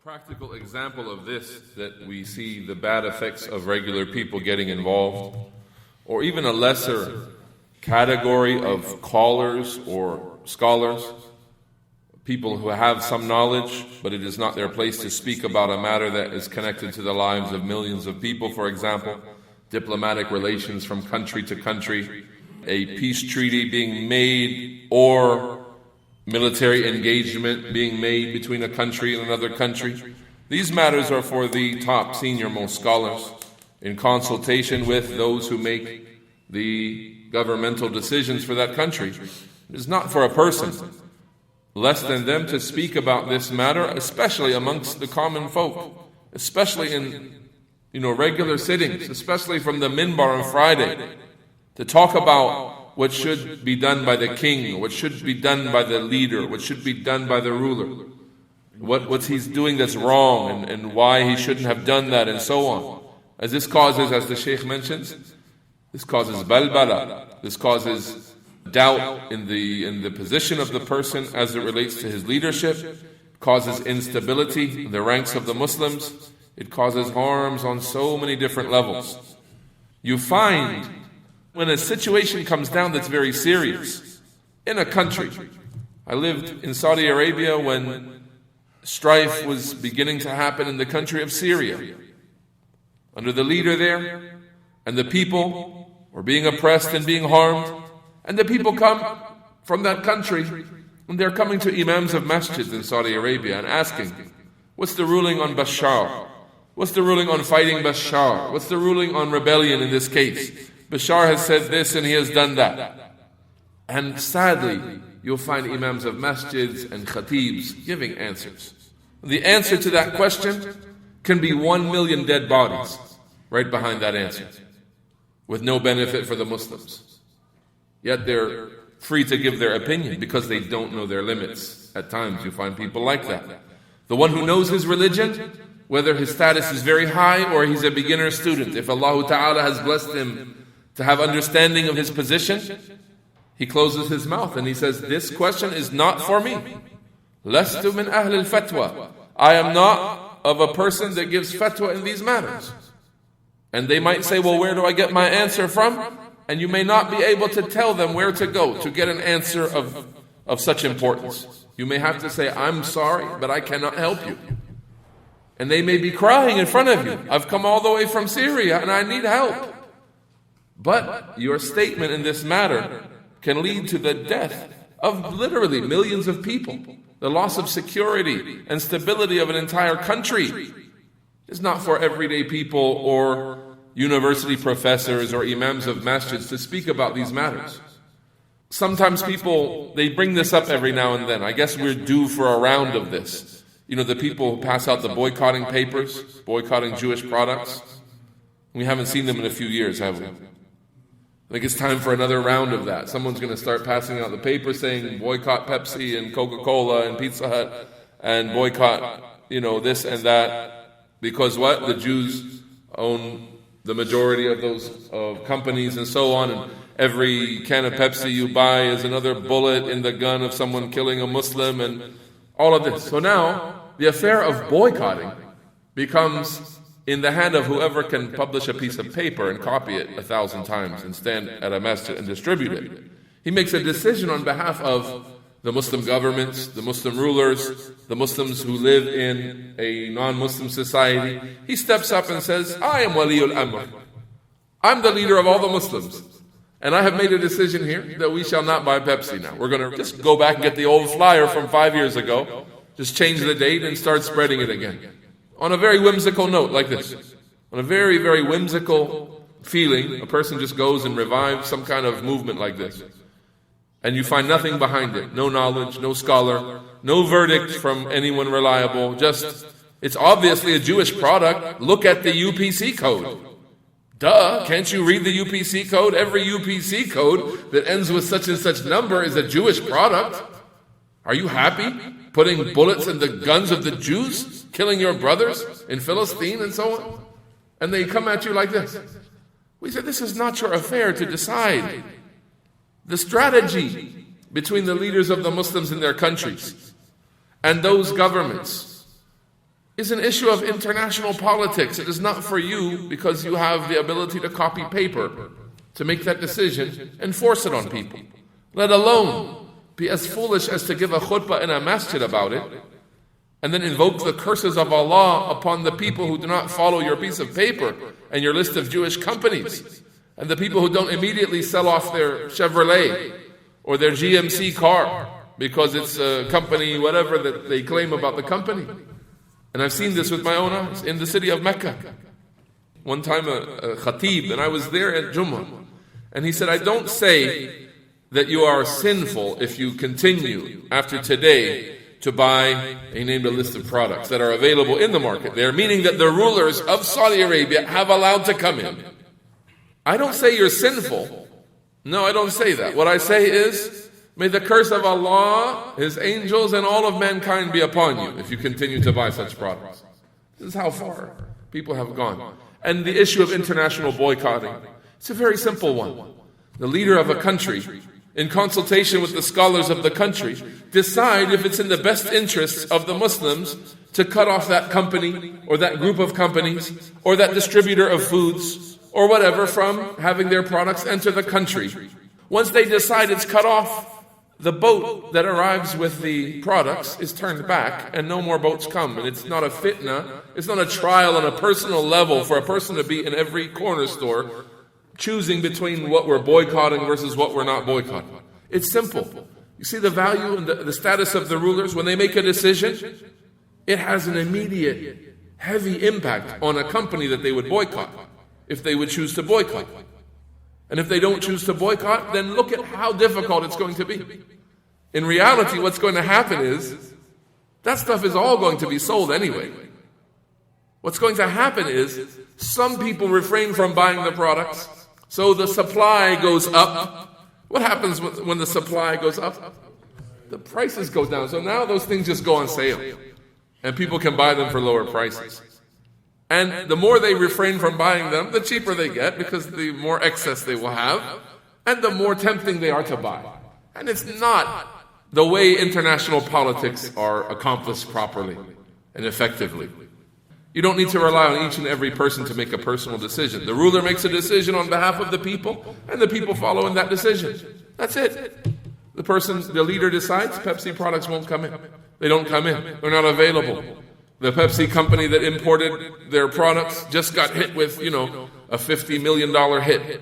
practical example of this, that we see the bad effects of regular people getting involved, or even a lesser category of callers or scholars, people who have some knowledge, but it is not their place to speak about a matter that is connected to the lives of millions of people. For example, diplomatic relations from country to country, a peace treaty being made, or military engagement being made between a country and another country. These matters are for the top senior-most scholars in consultation with those who make the governmental decisions for that country. It is not for a person less than them to speak about this matter, especially amongst the common folk, especially in regular sittings, especially from the minbar on Friday, to talk about what should be done by the king, what should be done by the leader, what should be done by the ruler, what he's doing that's wrong, and why he shouldn't have done that, and so on. As this causes, as the Shaykh mentions, this causes balbala, this causes doubt in the position of the person as it relates to his leadership, causes instability in the ranks of the Muslims, it causes harms on so many different levels. You find when a situation comes down that's very serious in a country. I lived in Saudi Arabia when strife was beginning to happen in the country of Syria, under the leader there, and the people were being oppressed and being harmed, and the people come from that country, and they're coming to imams of masjids in Saudi Arabia and asking, what's the ruling on Bashar? What's the ruling on fighting Bashar? What's the ruling on rebellion in this case? Bashar has said this and he has done that. And sadly, you'll find imams of masjids and khatibs giving answers. The answer to that question can be 1 million dead bodies right behind that answer, with no benefit for the Muslims. Yet they're free to give their opinion because they don't know their limits. At times you find people like that. The one who knows his religion, whether his status is very high or he's a beginner student, if Allah Ta'ala has blessed him to have understanding of his position, he closes his mouth and he says, this question is not for me. Lastu min ahl al-fatwa. I am not of a person that gives fatwa in these matters. And they might say, well, where do I get my answer from? And you may not be able to tell them where to go to get an answer of such importance. You may have to say, I'm sorry, but I cannot help you. And they may be crying in front of you. I've come all the way from Syria and I need help. But your statement in this matter can lead to the death of literally millions of people, the loss of security and stability of an entire country. It's not for everyday people or university professors or imams of masjids to speak about these matters. Sometimes people, they bring this up every now and then. I guess we're due for a round of this. The people who pass out the boycotting papers, boycotting Jewish products. We haven't seen them in a few years, have we? I think it's time for another round of that. Someone's going to start passing out the paper saying boycott Pepsi and Coca-Cola and Pizza Hut and boycott, this and that. Because what? The Jews own the majority of those companies and so on. And every can of Pepsi you buy is another bullet in the gun of someone killing a Muslim and all of this. So now the affair of boycotting becomes in the hand of whoever can publish a piece of paper and copy it 1,000 times and stand at a masjid and distribute it. He makes a decision on behalf of the Muslim governments, the Muslim rulers, the Muslims who live in a non-Muslim society. He steps up and says, I am Waliul Amr. I'm the leader of all the Muslims. And I have made a decision here that we shall not buy Pepsi now. We're going to just go back and get the old flyer from 5 years ago, just change the date and start spreading it again. On a very whimsical note like this, on a very, very whimsical feeling, a person just goes and revives some kind of movement like this. And you find nothing behind it, no knowledge, no scholar, no verdict from anyone reliable, just, it's obviously a Jewish product. Look at the UPC code. Duh, can't you read the UPC code? Every UPC code that ends with such and such number is a Jewish product. Are you happy putting bullets in the guns of the Jews? Killing your brothers in Philistine and so on? And they come at you like this. We say, this is not your affair to decide. The strategy between the leaders of the Muslims in their countries and those governments is an issue of international politics. It is not for you because you have the ability to copy paper to make that decision and force it on people. Let alone be as foolish as to give a khutbah in a masjid about it and then invoke the curses of Allah upon the people who do not follow your piece of paper and your list of Jewish companies, and the people who don't immediately sell off their Chevrolet or their GMC car because it's a company, whatever that they claim about the company. And I've seen this with my own eyes in the city of Mecca. One time a khatib, and I was there at Jummah, and he said, I don't say that you are sinful if you continue after today to buy, he named a list of products that are available in the market there, meaning that the rulers of Saudi Arabia have allowed to come in. I don't say you're sinful. No, I don't say that. What I say is, may the curse of Allah, His angels, and all of mankind be upon you if you continue to buy such products. This is how far people have gone. And the issue of international boycotting, it's a very simple one. The leader of a country, in consultation with the scholars of the country, decide if it's in the best interests of the Muslims to cut off that company or that group of companies or that distributor of foods or whatever from having their products enter the country. Once they decide it's cut off, the boat that arrives with the products is turned back and no more boats come. And it's not a fitna, it's not a trial on a personal level for a person to be in every corner store choosing between what we're boycotting versus what we're not boycotting. It's simple. You see the value and the status of the rulers? When they make a decision, it has an immediate, heavy impact on a company that they would boycott, if they would choose to boycott. And if they don't choose to boycott, then look at how difficult it's going to be. In reality, what's going to happen is, that stuff is all going to be sold anyway. What's going to happen is, some people refrain from buying the products, so the supply goes up. What happens when the supply goes up? The prices go down. So now those things just go on sale. And people can buy them for lower prices. And the more they refrain from buying them, the cheaper they get, because the more excess they will have, and the more tempting they are to buy. And it's not the way international politics are accomplished properly and effectively. You don't need to rely on each and every person to make a personal decision. The ruler makes a decision on behalf of the people, and the people follow in that decision. That's it. The leader decides Pepsi products won't come in. They don't come in. They're not available. The Pepsi company that imported their products just got hit with, a $50 million hit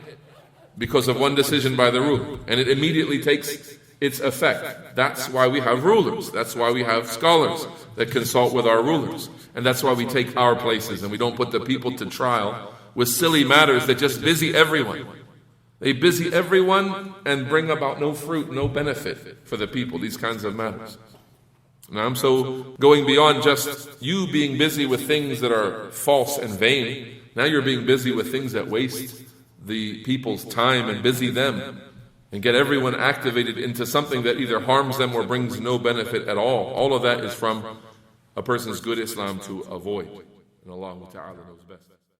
because of one decision by the ruler. And it immediately takes its effect. That's why we have rulers. That's why we have scholars that consult with our rulers. And that's why we take our places and we don't put the people to trial with silly matters that just busy everyone. They busy everyone and bring about no fruit, no benefit for the people, these kinds of matters. Now, so going beyond just you being busy with things that are false and vain, now you're being busy with things that waste the people's time and busy them and get everyone activated into something that either harms them or brings no benefit at all. All of that is from a person's good Islam to avoid. And Allah Ta'ala knows best.